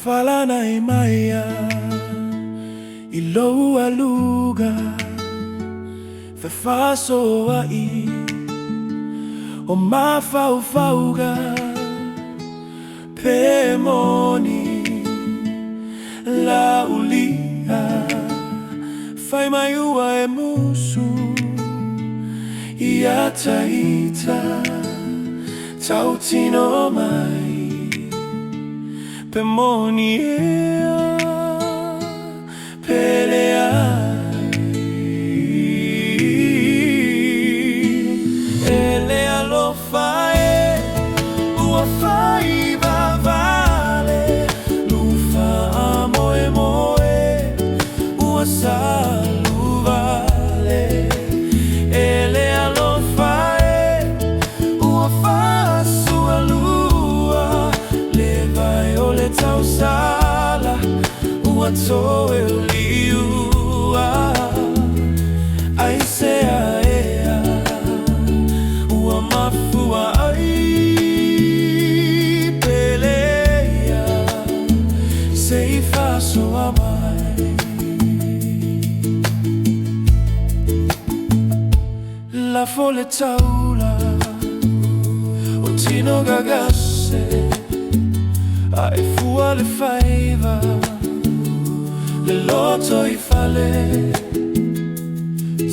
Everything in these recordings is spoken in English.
fala na imaya ilo aluga fe faso ai o ma fauga pe moni la ulia fai mai ua e musu ia taita tautino mai pe moni ea peleai ele alofa ua faivavale lufa moe ua saluvale ele alofa ua fasua lua levai ole tau sala ua toe liua ai se aea ua mafua ai peleia se I faso amai la fole taula o tino gagasse ai fua le faiva le loto I fale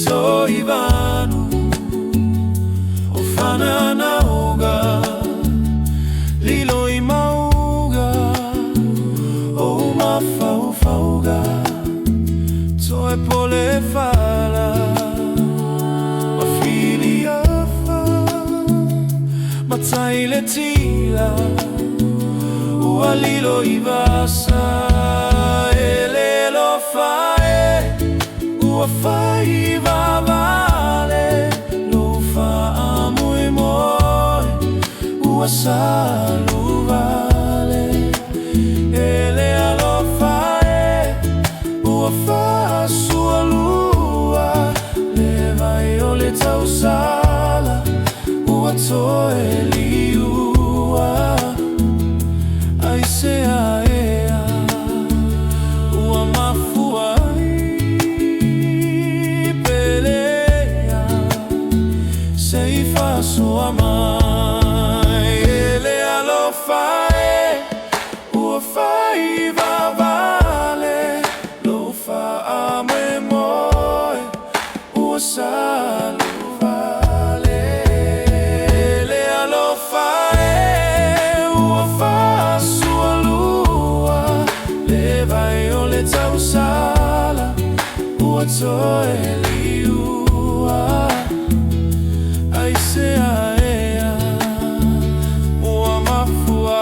to I vanu o fana na uga lilo I mauga o ma fauga to e pole fala ma filia fa ma taile tila ua lilo I vasa ele lo fae ua faivavale lo fa moe ua saluvale ele lo fae ua fasua lua levai ole tau sala ua toe liua ai se aea ua mafua ai peleia se I faso amai ele alofa ua faivavale lo fa moe ua saluvale ele alofa ua fasua lua levai ole tau sala ua toe liua ai se aea ua mafua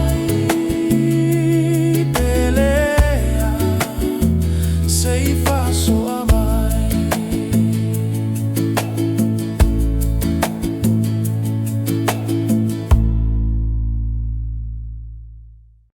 ai peleia se I